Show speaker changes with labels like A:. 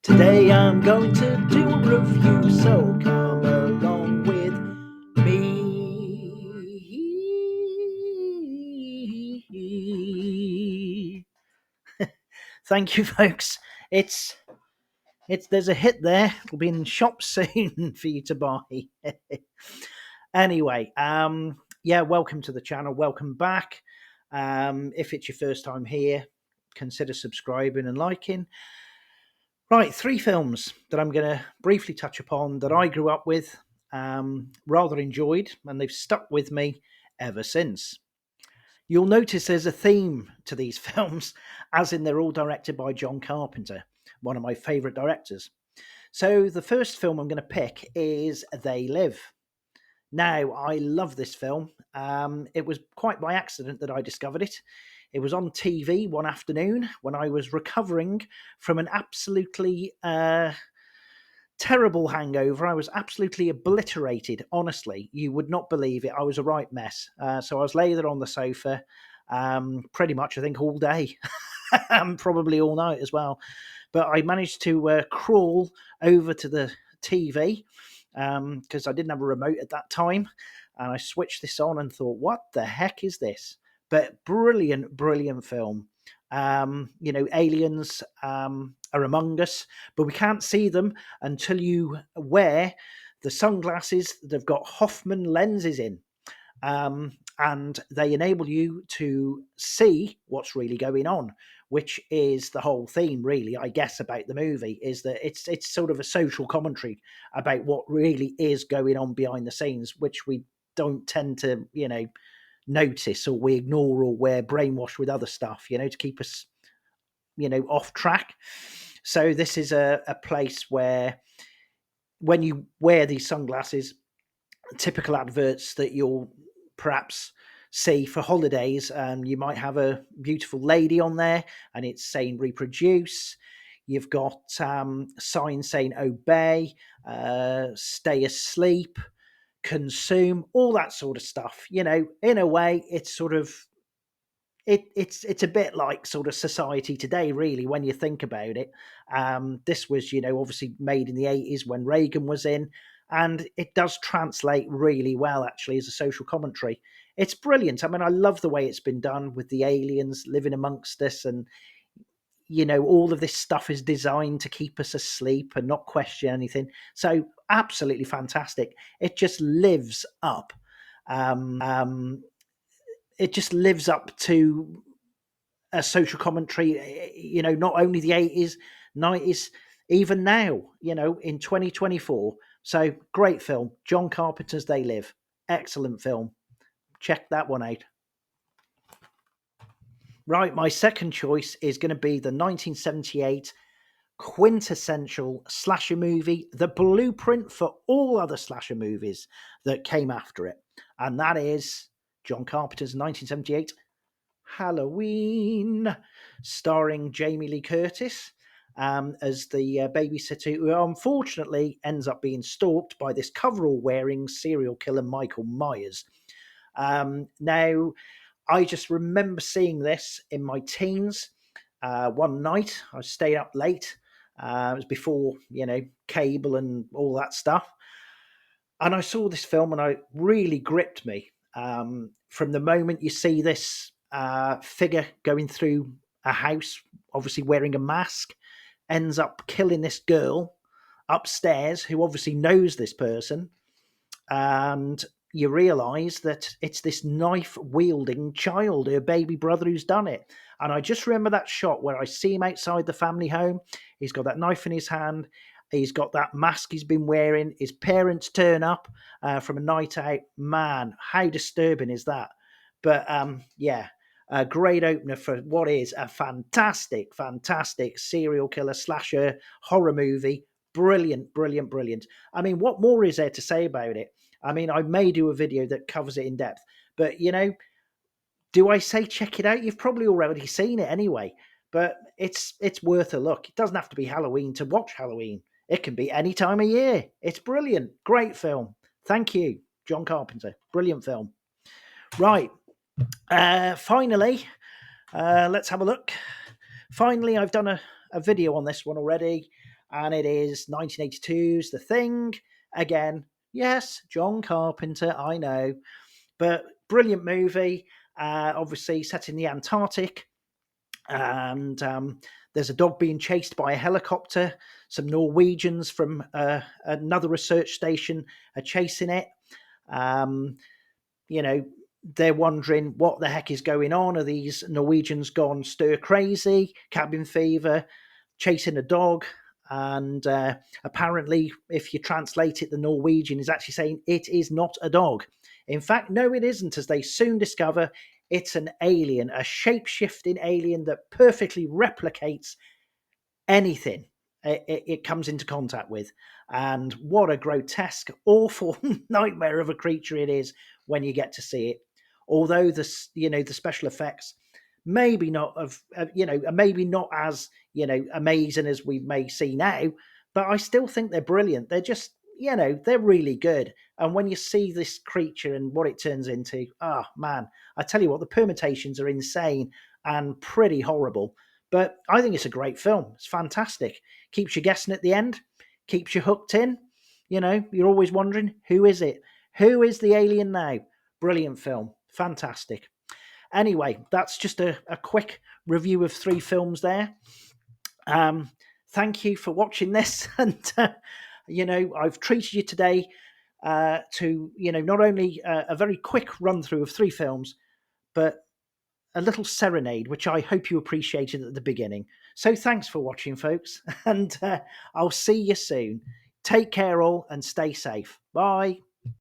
A: Today I'm going to do a review, so come along with me. Thank you, folks. It's there's a hit there. It'll be in shops soon for you to buy. Anyway, yeah, welcome to the channel. Welcome back. If it's your first time here, consider subscribing and liking. Right, three films that I'm going to briefly touch upon that I grew up with, rather enjoyed, and they've stuck with me ever since. You'll notice there's a theme to these films, as in they're all directed by John Carpenter, one of my favourite directors. So the first film I'm going to pick is They Live. Now, I love this film. It was quite by accident that I discovered it. It was on TV one afternoon when I was recovering from an absolutely terrible hangover. I was absolutely obliterated. Honestly, you would not believe it. I was a right mess. So I was lay there on the sofa, pretty much, I think, all day, and probably all night as well. But I managed to crawl over to the TV because I didn't have a remote at that time, and I switched this on and thought, "What the heck is this?" But brilliant, brilliant film. Aliens are among us, but we can't see them until you wear the sunglasses that have got Hoffman lenses in. And they enable you to see what's really going on, which is the whole theme, really, I guess, about the movie, is that it's sort of a social commentary about what really is going on behind the scenes, which we don't tend to, notice, or we ignore, or we're brainwashed with other stuff, to keep us, off track. So this is a place where when you wear these sunglasses, typical adverts that you'll perhaps see for holidays, you might have a beautiful lady on there and it's saying reproduce. You've got signs saying obey, stay asleep, consume, all that sort of stuff. In a way, it's sort of it's a bit like sort of society today, really, when you think about it. This was, obviously made in the 80s when Reagan was in, and it does translate really well, actually, as a social commentary. It's brilliant. I mean, I love the way it's been done with the aliens living amongst us, and all of this stuff is designed to keep us asleep and not question anything. So absolutely fantastic. It just lives up. It just lives up to a social commentary, not only the 80s, 90s, even now, in 2024. So great film. John Carpenter's They Live. Excellent film. Check that one out. Right, my second choice is going to be the 1978 quintessential slasher movie, the blueprint for all other slasher movies that came after it. And that is John Carpenter's 1978 Halloween, starring Jamie Lee Curtis as the babysitter who unfortunately ends up being stalked by this coverall-wearing serial killer Michael Myers. Now, I just remember seeing this in my teens. One night, I stayed up late. It was before, cable and all that stuff. And I saw this film and it really gripped me. From the moment you see this figure going through a house, obviously wearing a mask, ends up killing this girl upstairs who obviously knows this person. And you realize that it's this knife wielding child, her baby brother, who's done it. And I just remember that shot where I see him outside the family home. He's got that knife in his hand. He's got that mask he's been wearing. His parents turn up from a night out. Man, how disturbing is that? But yeah, a great opener for what is a fantastic, fantastic serial killer slasher horror movie. Brilliant, brilliant, brilliant. I mean, what more is there to say about it? I mean, I may do a video that covers it in depth, but do I say check it out? You've probably already seen it anyway, but it's worth a look. It doesn't have to be Halloween to watch Halloween. It can be any time of year. It's brilliant. Great film. Thank you, John Carpenter. Brilliant film. Right. Finally, let's have a look. Finally, I've done a video on this one already. and it is 1982's The Thing. Again, yes, John Carpenter, I know, but brilliant movie. Obviously set in the Antarctic, and there's a dog being chased by a helicopter. Some Norwegians from another research station are chasing it. Um, you know, they're wondering what the heck is going on. Are these Norwegians gone stir crazy, cabin fever, chasing a dog? And apparently, if you translate it, the Norwegian is actually saying it is not a dog. In fact, no, it isn't, as they soon discover it's an alien, a shape shifting alien that perfectly replicates anything it comes into contact with. And what a grotesque, awful nightmare of a creature it is when you get to see it. Although the special effects maybe not maybe not as amazing as we may see now, but I still think they're brilliant. They're just they're really good. And when you see this creature and what it turns into, oh man, I tell you what, the permutations are insane and pretty horrible. But I think it's a great film. It's fantastic. Keeps you guessing at the end, keeps you hooked in. You're always wondering, who is it? Who is the alien now? Brilliant film. Fantastic. Anyway, that's just a quick review of three films there. Thank you for watching this. And, I've treated you today to, not only a very quick run through of three films, but a little serenade, which I hope you appreciated at the beginning. So thanks for watching, folks, and I'll see you soon. Take care all and stay safe. Bye.